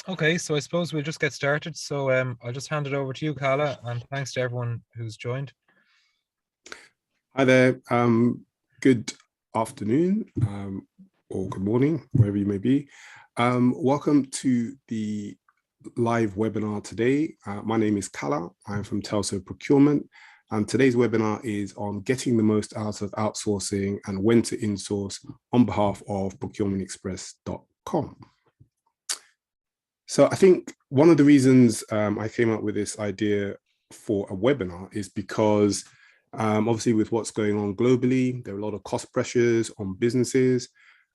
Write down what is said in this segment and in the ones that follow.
Okay, so I suppose we'll just get started. So I'll just hand it over to you, Carla, and thanks to everyone who's joined. Hi there. Good afternoon or good morning, wherever you may be. Welcome to the live webinar today. My name is Kala. I'm from Telso Procurement, and today's webinar is on getting the most out of outsourcing and when to insource on behalf of procurementexpress.com. So I think one of the reasons I came up with this idea for a webinar is because obviously with what's going on globally, there are a lot of cost pressures on businesses,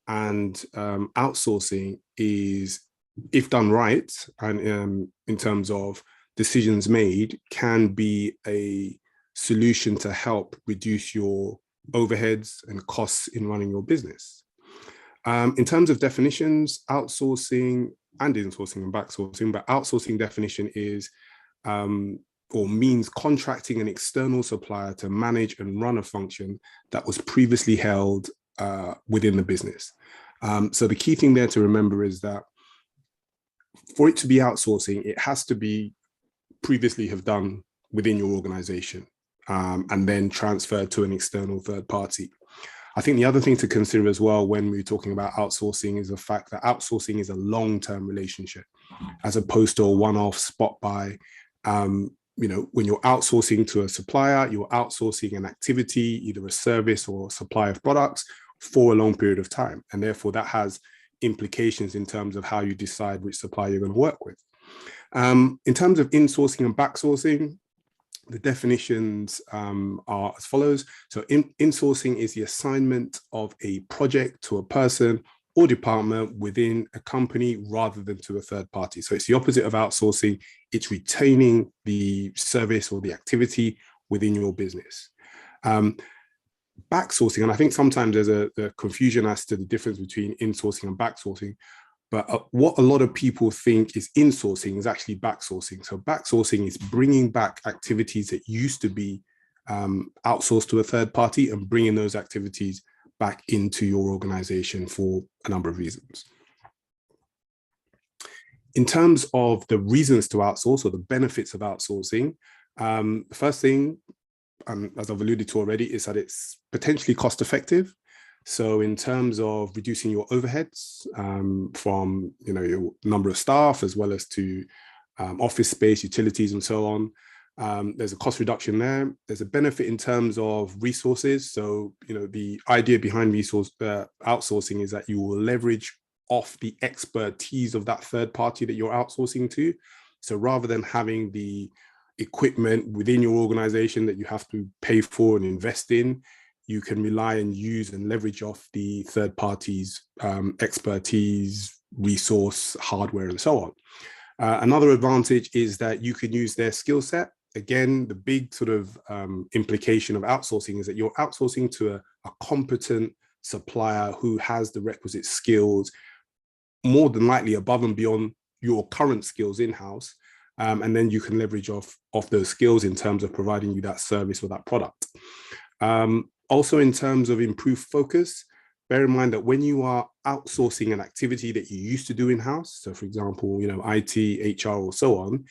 and outsourcing is, if done right, and in terms of decisions made, can be a solution to help reduce your overheads and costs in running your business. In terms of definitions, outsourcing and insourcing and backsourcing, but outsourcing definition is or means contracting an external supplier to manage and run a function that was previously held within the business. So the key thing there to remember is that for it to be outsourcing, it has to be previously have done within your organization and then transferred to an external third party. I think the other thing to consider as well when we're talking about outsourcing is the fact that outsourcing is a long-term relationship as opposed to a one-off spot buy. You know, when you're outsourcing to a supplier, you're outsourcing an activity, either a service or supply of products for a long period of time. And therefore that has implications in terms of how you decide which supplier you're going to work with. In terms of insourcing and backsourcing, the definitions are as follows. So insourcing is the assignment of a project to a person or department within a company rather than to a third party. So it's the opposite of outsourcing. It's retaining the service or the activity within your business. Backsourcing, and I think sometimes there's a confusion as to the difference between insourcing and backsourcing. But what a lot of people think is insourcing is actually backsourcing. So backsourcing is bringing back activities that used to be outsourced to a third party and bringing those activities back into your organization for a number of reasons. In terms of the reasons to outsource or the benefits of outsourcing, the first thing, as I've alluded to already, is that it's potentially cost effective. So in terms of reducing your overheads from your number of staff as well as to office space, utilities, and so on, there's a cost reduction there. There's a benefit in terms of resources. So the idea behind outsourcing is that you will leverage off the expertise of that third party that you're outsourcing to. So rather than having the equipment within your organization that you have to pay for and invest in, you can rely and use and leverage off the third party's expertise, resource, hardware, and so on. Another advantage is that you can use their skill set. Again, the big sort of implication of outsourcing is that you're outsourcing to a competent supplier who has the requisite skills, more than likely above and beyond your current skills in-house. And then you can leverage off those skills in terms of providing you that service or that product. Also, in terms of improved focus, bear in mind that when you are outsourcing an activity that you used to do in-house, so for example, IT, HR, or so on,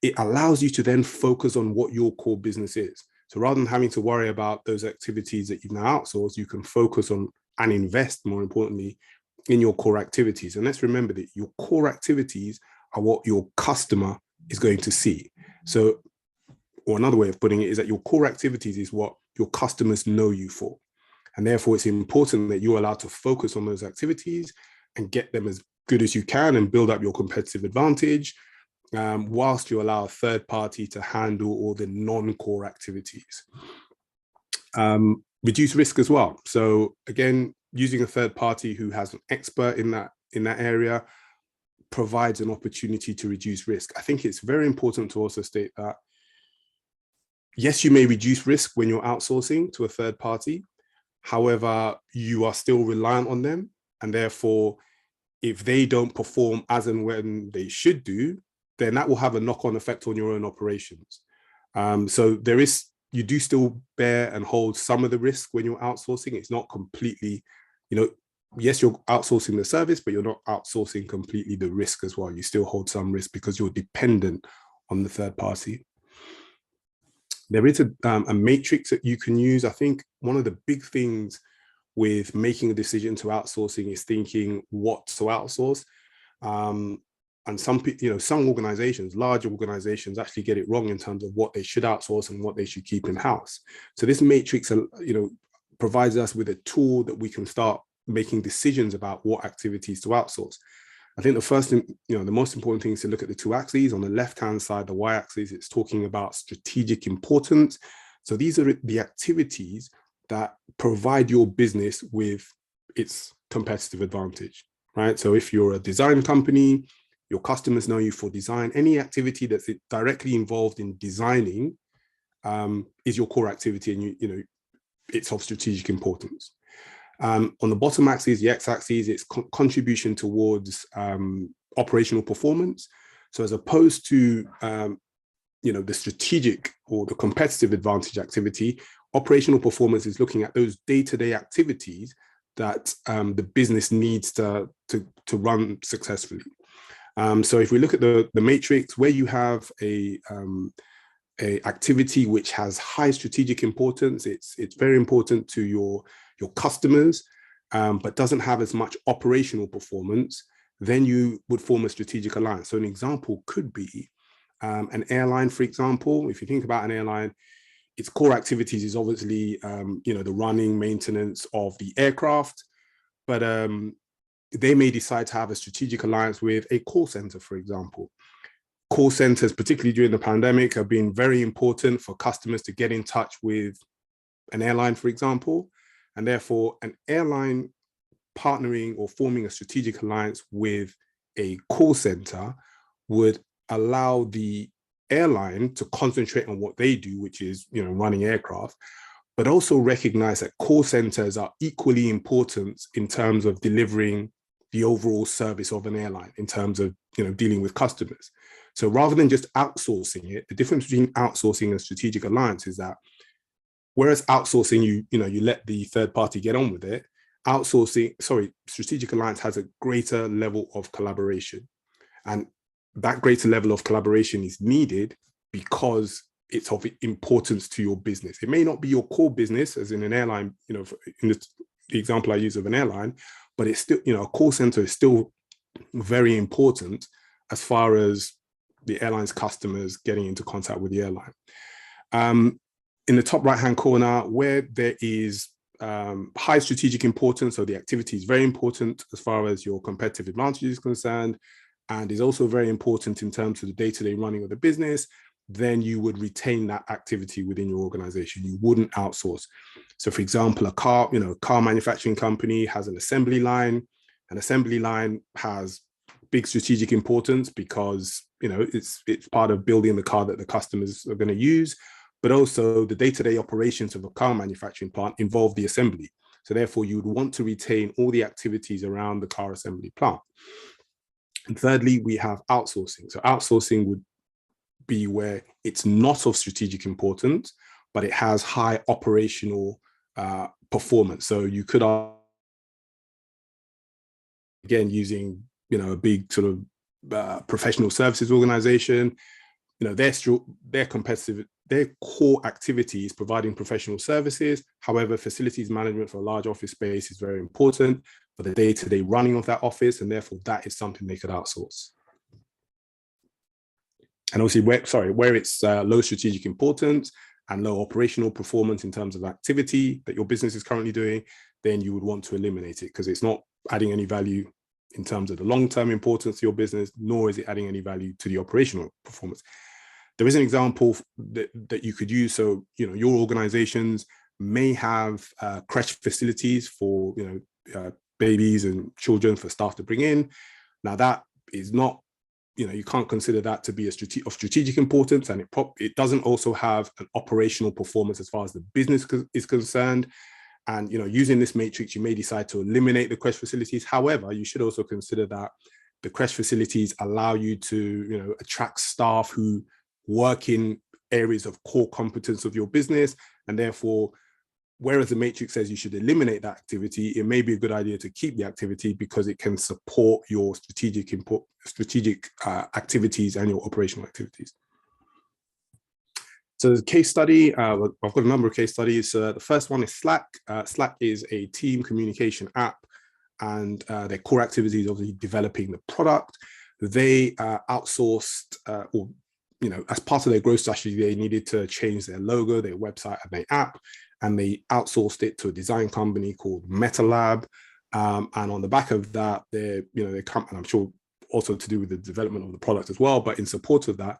it allows you to then focus on what your core business is. So rather than having to worry about those activities that you've now outsourced, you can focus on and invest, more importantly, in your core activities. And let's remember that your core activities are what your customer is going to see. So, or another way of putting it is that your core activities is what your customers know you for. And therefore, it's important that you're allowed to focus on those activities and get them as good as you can and build up your competitive advantage, whilst you allow a third party to handle all the non-core activities. Reduce risk as well. So again, using a third party who has an expert in that area provides an opportunity to reduce risk. I think it's very important to also state that yes, you may reduce risk when you're outsourcing to a third party. However, you are still reliant on them. And therefore, if they don't perform as and when they should do, then that will have a knock-on effect on your own operations. So you do still bear and hold some of the risk when you're outsourcing. It's not completely, yes, you're outsourcing the service, but you're not outsourcing completely the risk as well. You still hold some risk because you're dependent on the third party. There is a matrix that you can use. I think one of the big things with making a decision to outsourcing is thinking what to outsource. And some organizations, large organizations, actually get it wrong in terms of what they should outsource and what they should keep in-house. So this matrix, provides us with a tool that we can start making decisions about what activities to outsource. I think the first thing, the most important thing is to look at the two axes. On the left-hand side, the y-axis, it's talking about strategic importance. So these are the activities that provide your business with its competitive advantage, right? So if you're a design company, your customers know you for design. Any activity that's directly involved in designing is your core activity, and it's of strategic importance. On the bottom axis, the x-axis, it's contribution towards operational performance. So as opposed to the strategic or the competitive advantage activity, operational performance is looking at those day-to-day activities that the business needs to run successfully. So if we look at the matrix, where you have a activity which has high strategic importance, it's very important to your customers, but doesn't have as much operational performance, then you would form a strategic alliance. So an example could be an airline, for example. If you think about an airline, its core activities is obviously the running maintenance of the aircraft, but they may decide to have a strategic alliance with a call center, for example. Call centers, particularly during the pandemic, have been very important for customers to get in touch with an airline, for example. And therefore, an airline partnering or forming a strategic alliance with a call center would allow the airline to concentrate on what they do, which is running aircraft, but also recognize that call centers are equally important in terms of delivering the overall service of an airline, in terms of dealing with customers. So rather than just outsourcing it, the difference between outsourcing and strategic alliance is that whereas outsourcing, you let the third party get on with it, strategic alliance has a greater level of collaboration. And that greater level of collaboration is needed because it's of importance to your business. It may not be your core business, as in an airline, in the example I use of an airline, but it's still, a call center is still very important as far as the airline's customers getting into contact with the airline. In the top right-hand corner, where there is high strategic importance, so the activity is very important as far as your competitive advantage is concerned, and is also very important in terms of the day-to-day running of the business, then you would retain that activity within your organization. You wouldn't outsource. So for example, a car manufacturing company has an assembly line. An assembly line has big strategic importance because it's part of building the car that the customers are going to use, but also the day-to-day operations of a car manufacturing plant involve the assembly. So therefore, you would want to retain all the activities around the car assembly plant. And thirdly, we have outsourcing. So outsourcing would be where it's not of strategic importance, but it has high operational performance. So you could, again, using a big sort of professional services organization, their core activity is providing professional services. However, facilities management for a large office space is very important for the day-to-day running of that office, and therefore that is something they could outsource. And obviously, where it's low strategic importance and low operational performance in terms of activity that your business is currently doing, then you would want to eliminate it because it's not adding any value in terms of the long-term importance to your business, nor is it adding any value to the operational performance. There is an example that you could use. So, your organizations may have creche facilities for, babies and children for staff to bring in. Now, that is not, you can't consider that to be of strategic importance, and it doesn't also have an operational performance as far as the business is concerned. And, using this matrix, you may decide to eliminate the creche facilities. However, you should also consider that the creche facilities allow you to, attract staff who work in areas of core competence of your business, and therefore whereas the matrix says you should eliminate that activity, it may be a good idea to keep the activity because it can support your strategic activities and your operational activities. So the case study, I've got a number of case studies. The first one is Slack. Slack is a team communication app, and their core activity is obviously developing the product. They outsourced, or as part of their growth strategy, they needed to change their logo, their website, and their app, and they outsourced it to a design company called MetaLab. And on the back of that, they come, and I'm sure also to do with the development of the product as well. But in support of that,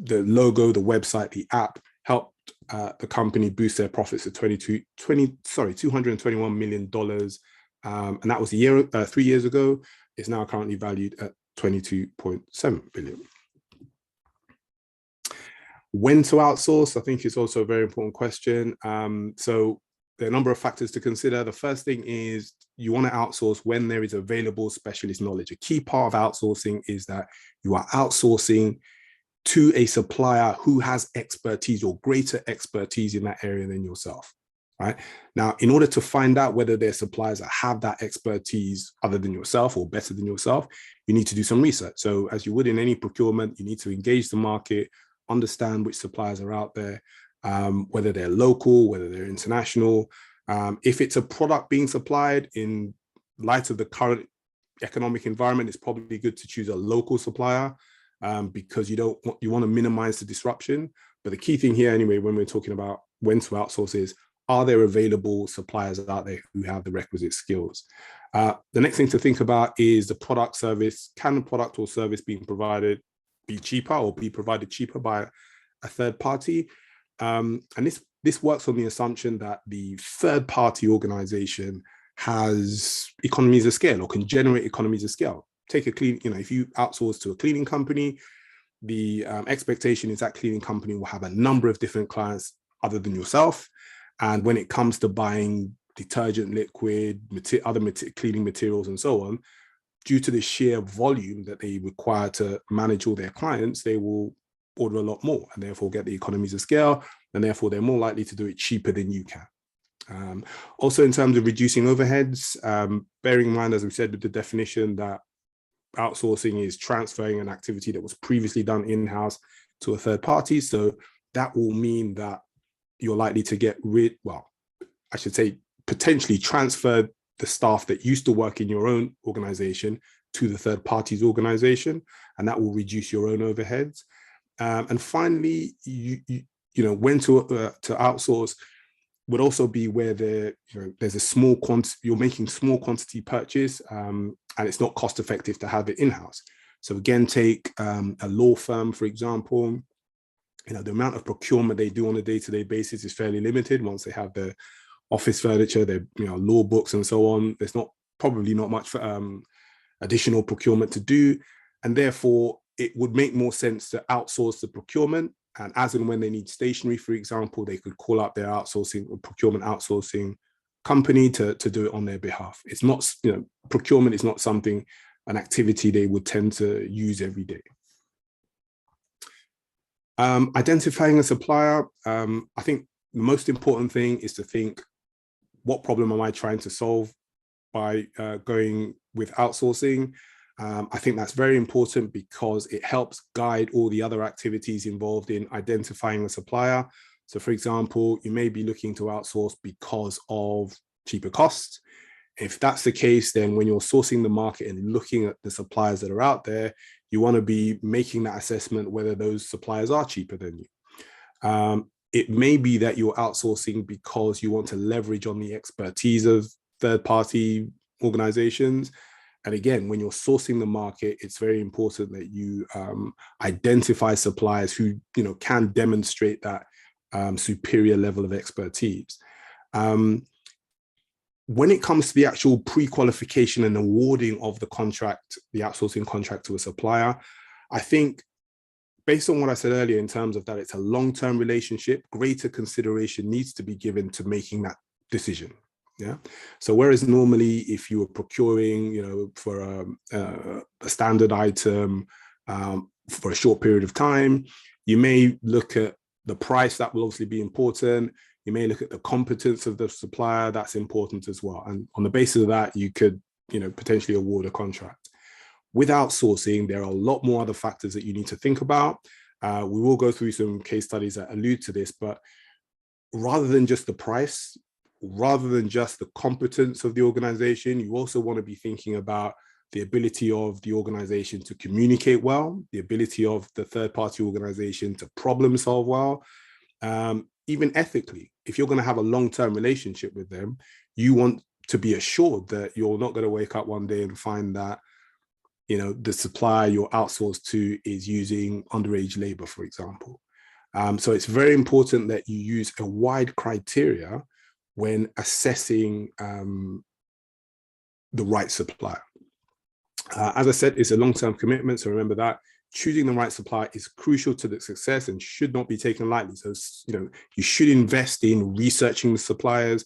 the logo, the website, the app helped the company boost their profits to $221 million. And that was 3 years ago. It's now currently valued at 22.7 billion. When to outsource, I think it's also a very important question. So there are a number of factors to consider. The first thing is you want to outsource when there is available specialist knowledge. A key part of outsourcing is that you are outsourcing to a supplier who has expertise or greater expertise in that area than yourself, right? Now, in order to find out whether there are suppliers that have that expertise other than yourself or better than yourself, you need to do some research. So as you would in any procurement, you need to engage the market, understand which suppliers are out there, whether they're local, whether they're international. If it's a product being supplied in light of the current economic environment, it's probably good to choose a local supplier because you want to minimize the disruption. But the key thing here anyway, when we're talking about when to outsource is, are there available suppliers out there who have the requisite skills? The next thing to think about is the product service. Can the product or service being provided be cheaper or be provided cheaper by a third party? And this works on the assumption that the third party organization has economies of scale or can generate economies of scale. Take a clean, if you outsource to a cleaning company, the expectation is that cleaning company will have a number of different clients other than yourself. And when it comes to buying detergent, liquid, other cleaning materials and so on, due to the sheer volume that they require to manage all their clients, they will order a lot more and therefore get the economies of scale. And therefore, they're more likely to do it cheaper than you can. Also, in terms of reducing overheads, bearing in mind, as we said with the definition, that outsourcing is transferring an activity that was previously done in-house to a third party. So that will mean that you're likely to get potentially transfer the staff that used to work in your own organization to the third party's organization, and that will reduce your own overheads. And finally, when to outsource would also be where there's a small quantity, you're making small quantity purchase, and it's not cost effective to have it in-house. So again, take a law firm, for example. The amount of procurement they do on a day-to-day basis is fairly limited. Once they have their office furniture, their law books and so on, there's probably not much additional procurement to do, and therefore it would make more sense to outsource the procurement. And as and when they need stationery, for example, they could call up their outsourcing or procurement outsourcing company to do it on their behalf. It's not, procurement is not an activity they would tend to use every day. Identifying a supplier, I think the most important thing is to think, what problem am I trying to solve by going with outsourcing? I think that's very important because it helps guide all the other activities involved in identifying a supplier. So for example, you may be looking to outsource because of cheaper costs. If that's the case, then when you're sourcing the market and looking at the suppliers that are out there, you want to be making that assessment whether those suppliers are cheaper than you. It may be that you're outsourcing because you want to leverage on the expertise of third-party organizations. And again, when you're sourcing the market, it's very important that you identify suppliers who can demonstrate that superior level of expertise. When it comes to the actual pre-qualification and awarding of the contract, the outsourcing contract to a supplier, I think based on what I said earlier in terms of that it's a long-term relationship, greater consideration needs to be given to making that decision. Yeah. So whereas normally if you were procuring, for a standard item for a short period of time, you may look at the price. That will obviously be important. You may look at the competence of the supplier. That's important as well. And on the basis of that, you could, potentially award a contract. With outsourcing, there are a lot more other factors that you need to think about. We will go through some case studies that allude to this, but rather than just the price, rather than just the competence of the organization, you also want to be thinking about the ability of the organization to communicate well, the ability of the third-party organization to problem solve well, even ethically. If you're going to have a long-term relationship with them, you want to be assured that you're not going to wake up one day and find that the supplier you're outsourced to is using underage labor, for example. So it's very important that you use a wide criteria when assessing the right supplier. As I said, it's a long-term commitment, so remember that. Choosing the right supplier is crucial to the success and should not be taken lightly. So, you should invest in researching the suppliers.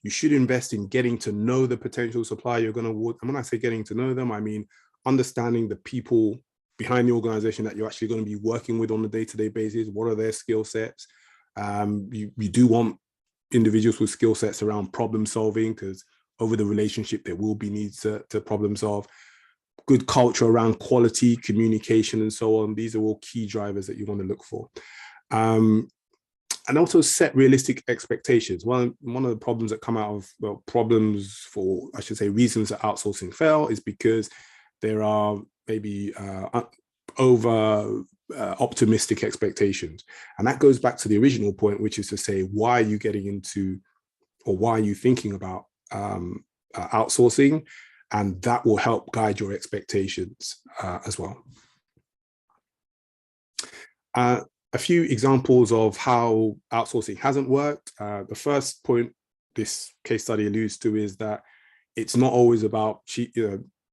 You should invest in getting to know the potential supplier you're going to award. And when I say getting to know them, I mean understanding the people behind the organization that you're actually going to be working with on a day-to-day basis. What are their skill sets? You do want individuals with skill sets around problem solving, because over the relationship, there will be needs to problem solve. Good culture around quality, communication, and so on. These are all key drivers that you want to look for. And also set realistic expectations. One of the problems that come out of, problems for, I should say, reasons that outsourcing fail is because there are maybe over optimistic expectations. And that goes back to the original point, which is to say, why are you getting into, or why are you thinking about outsourcing? And that will help guide your expectations as well. A few examples of how outsourcing hasn't worked. The first point this case study alludes to is that it's not always about cheap,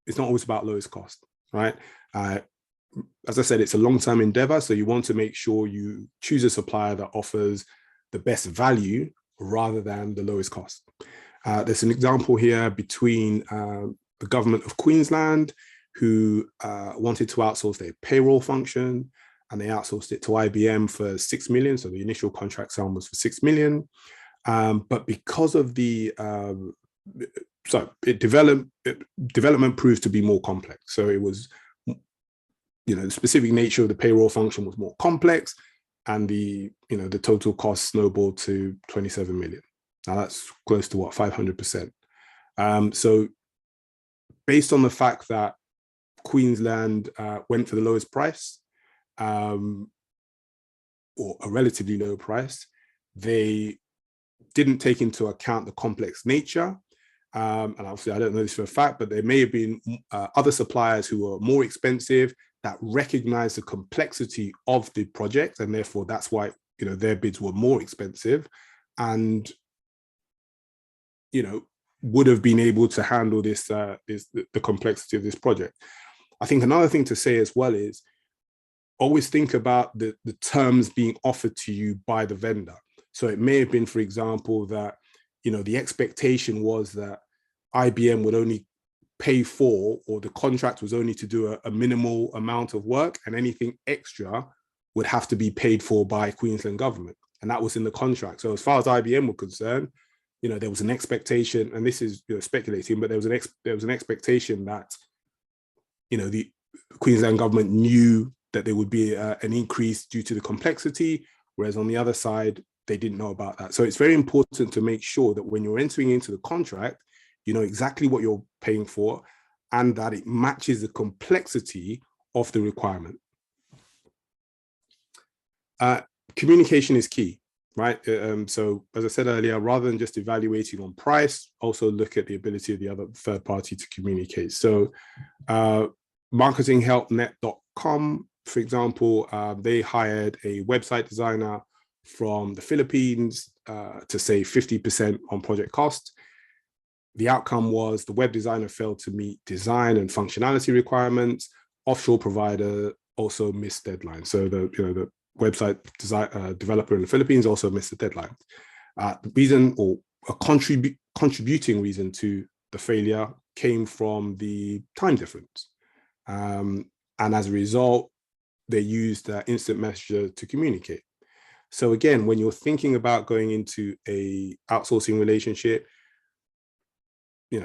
it's not always about lowest cost, right? As I said, it's a long-term endeavor, so you want to make sure you choose a supplier that offers the best value rather than the lowest cost. There's an example here between the government of Queensland, who wanted to outsource their payroll function, and they outsourced it to IBM for 6 million. So the initial contract sum was for 6 million. But because of the, development proved to be more complex. So it was, the specific nature of the payroll function was more complex, and the total cost snowballed to 27 million. Now that's close to what, 500%. So based on the fact that Queensland went for the lowest price, or a relatively low price, they didn't take into account the complex nature. And obviously, I don't know this for a fact, but there may have been other suppliers who were more expensive that recognized the complexity of the project, and therefore that's why their bids were more expensive, and would have been able to handle this, the complexity of this project. I think another thing to say as well is always think about the terms being offered to you by the vendor. So it may have been, for example, that the expectation was that IBM would only pay for, or the contract was only to do a minimal amount of work, and anything extra would have to be paid for by Queensland government. And that was in the contract. So as far as IBM were concerned, there was an expectation, and this is speculating, but there was an expectation that the Queensland government knew that there would be an increase due to the complexity, whereas on the other side, they didn't know about that. So it's very important to make sure that when you're entering into the contract, you know exactly what you're paying for, and that it matches the complexity of the requirement. Communication is key, right? So as I said earlier, rather than just evaluating on price, also look at the ability of the other third party to communicate. So marketinghelpnet.com, for example, they hired a website designer from the Philippines to save 50% on project cost. The outcome was the web designer failed to meet design and functionality requirements. Offshore provider also missed deadline. So the website developer in the Philippines also missed the deadline. The reason, or a contributing reason to the failure, came from the time difference. And as a result, they used instant messenger to communicate. So again, when you're thinking about going into a outsourcing relationship,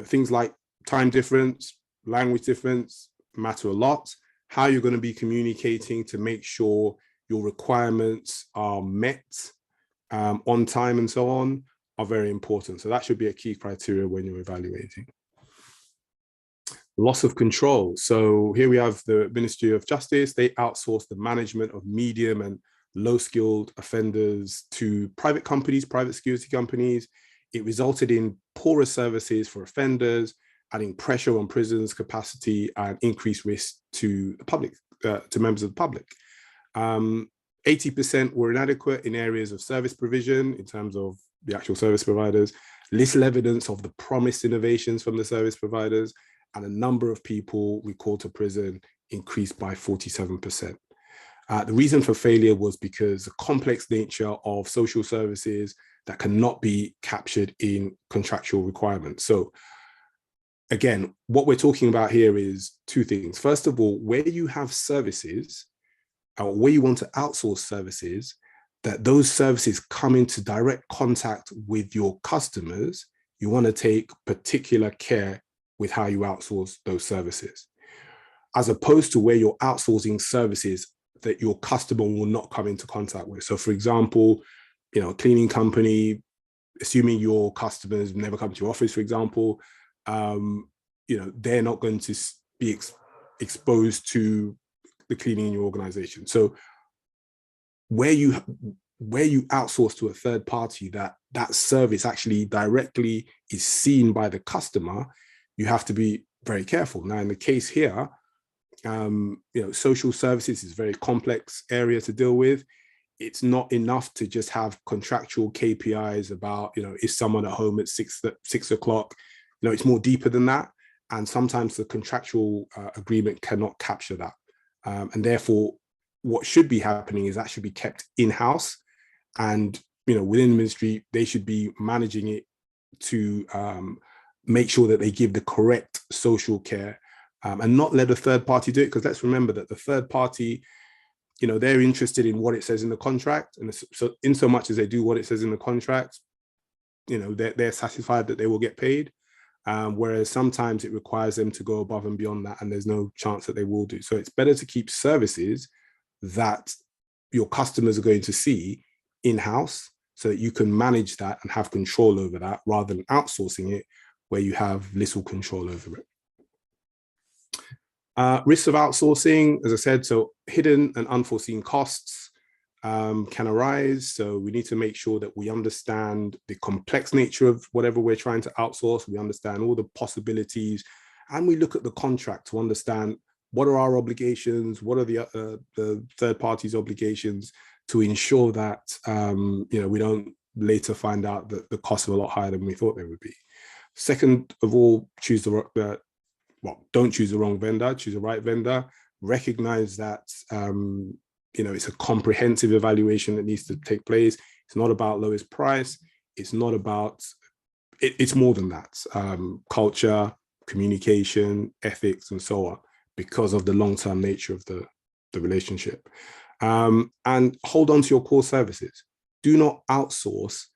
things like time difference, language difference matter a lot. How you're going to be communicating to make sure your requirements are met on time and so on are very important. So that should be a key criteria when you're evaluating. Loss of control. So here we have the Ministry of Justice. They outsource the management of medium and low-skilled offenders to private companies, private security companies. It resulted in poorer services for offenders, adding pressure on prisons' capacity and increased risk to the public, to members of the public. 80% were inadequate in areas of service provision in terms of the actual service providers, little evidence of the promised innovations from the service providers, and a number of people recalled to prison increased by 47%. The reason for failure was because the complex nature of social services that cannot be captured in contractual requirements. So again, what we're talking about here is two things. First of all, where you have services, or where you want to outsource services, that those services come into direct contact with your customers, you want to take particular care with how you outsource those services, as opposed to where you're outsourcing services that your customer will not come into contact with. So for example, a cleaning company, assuming your customers never come to your office, for example, they're not going to be exposed to the cleaning in your organization. So where you outsource to a third party, that service actually directly is seen by the customer, you have to be very careful. Now, in the case here, social services is a very complex area to deal with. It's not enough to just have contractual KPIs about, is someone at home at 6 o'clock? It's more deeper than that. And sometimes the contractual agreement cannot capture that. And therefore, what should be happening is that should be kept in-house. And, within the ministry, they should be managing it to make sure that they give the correct social care and not let a third party do it. Because let's remember that the third party, they're interested in what it says in the contract. And so in so much as they do what it says in the contract, they're satisfied that they will get paid. Whereas sometimes it requires them to go above and beyond that, and there's no chance that they will do. So it's better to keep services that your customers are going to see in-house so that you can manage that and have control over that, rather than outsourcing it where you have little control over it. Risks of outsourcing, as I said, so hidden and unforeseen costs can arise. So we need to make sure that we understand the complex nature of whatever we're trying to outsource. We understand all the possibilities, and we look at the contract to understand what are our obligations, what are the third party's obligations, to ensure that we don't later find out that the costs are a lot higher than we thought they would be. Second of all, don't choose the wrong vendor, choose the right vendor. Recognize that it's a comprehensive evaluation that needs to take place. It's not about lowest price. It's not about, it's more than that. Culture, communication, ethics, and so on, because of the long-term nature of the relationship. And hold on to your core services. Do not outsource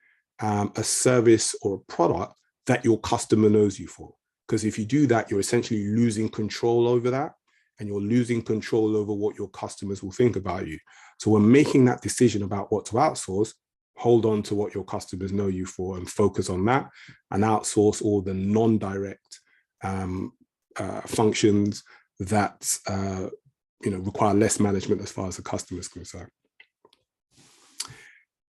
a service or a product that your customer knows you for. Because if you do that, you're essentially losing control over that, and you're losing control over what your customers will think about you. So when making that decision about what to outsource, hold on to what your customers know you for and focus on that, and outsource all the non-direct functions that require less management as far as the customer is concerned.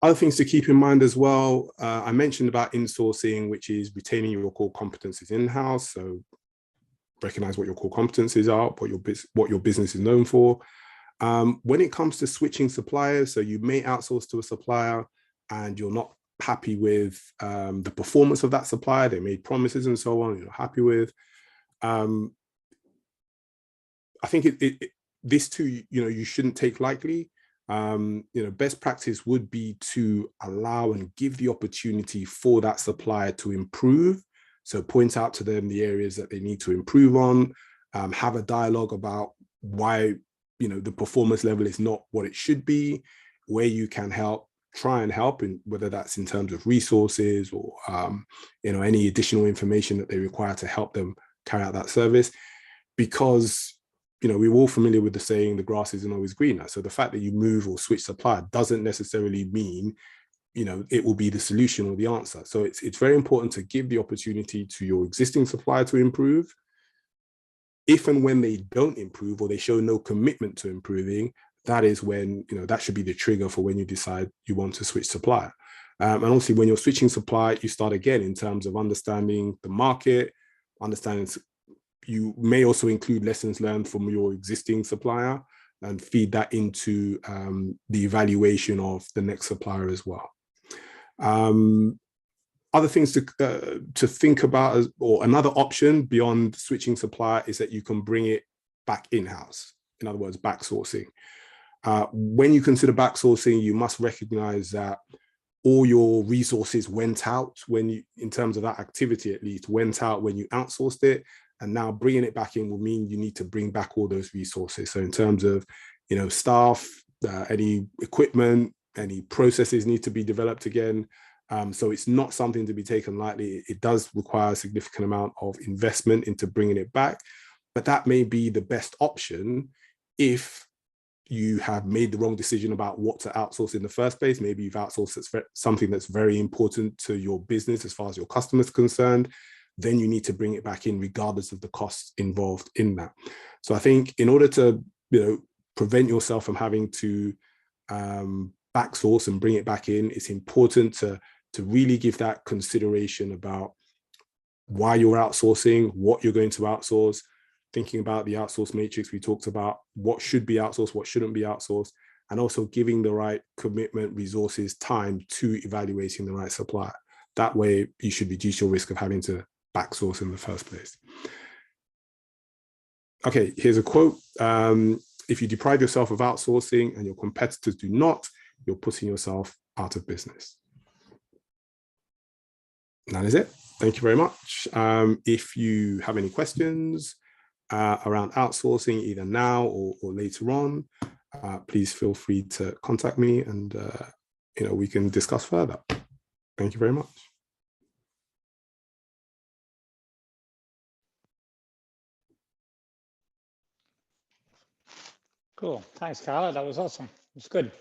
Other things to keep in mind as well, I mentioned about insourcing, which is retaining your core competencies in-house. So recognize what your core competencies are, what your business is known for. When it comes to switching suppliers, so you may outsource to a supplier and you're not happy with the performance of that supplier, they made promises and so on, you're not happy with. I think this too, you shouldn't take lightly. Best practice would be to allow and give the opportunity for that supplier to improve. So point out to them the areas that they need to improve on, have a dialogue about why, the performance level is not what it should be, where you can help, try and help, in whether that's in terms of resources or any additional information that they require to help them carry out that service. Because we're all familiar with the saying, the grass isn't always greener. So the fact that you move or switch supplier doesn't necessarily mean it will be the solution or the answer. So it's very important to give the opportunity to your existing supplier to improve. If and when they don't improve or they show no commitment to improving, that is when that should be the trigger for when you decide you want to switch supplier. And obviously, when you're switching supplier, you start again in terms of understanding the market, understanding. You may also include lessons learned from your existing supplier and feed that into the evaluation of the next supplier as well. Other things to think about, or another option beyond switching supplier, is that you can bring it back in-house. In other words, backsourcing. When you consider backsourcing, you must recognize that all your resources went out in terms of that activity, at least, went out when you outsourced it. And now bringing it back in will mean you need to bring back all those resources. So in terms of, staff, any equipment, any processes need to be developed again. So it's not something to be taken lightly. It does require a significant amount of investment into bringing it back, but that may be the best option if you have made the wrong decision about what to outsource in the first place. Maybe you've outsourced something that's very important to your business as far as your customers are concerned. Then you need to bring it back in regardless of the costs involved in that. So I think in order to prevent yourself from having to backsource and bring it back in, it's important to really give that consideration about why you're outsourcing, what you're going to outsource, thinking about the outsource matrix we talked about, what should be outsourced, what shouldn't be outsourced, and also giving the right commitment, resources, time to evaluating the right supplier. That way you should reduce your risk of having to backsource in the first place. Okay, here's a quote. If you deprive yourself of outsourcing and your competitors do not, you're putting yourself out of business. And that is it. Thank you very much. If you have any questions around outsourcing, either now or later on, please feel free to contact me, and we can discuss further. Thank you very much. Cool. Thanks, Carla. That was awesome. It was good.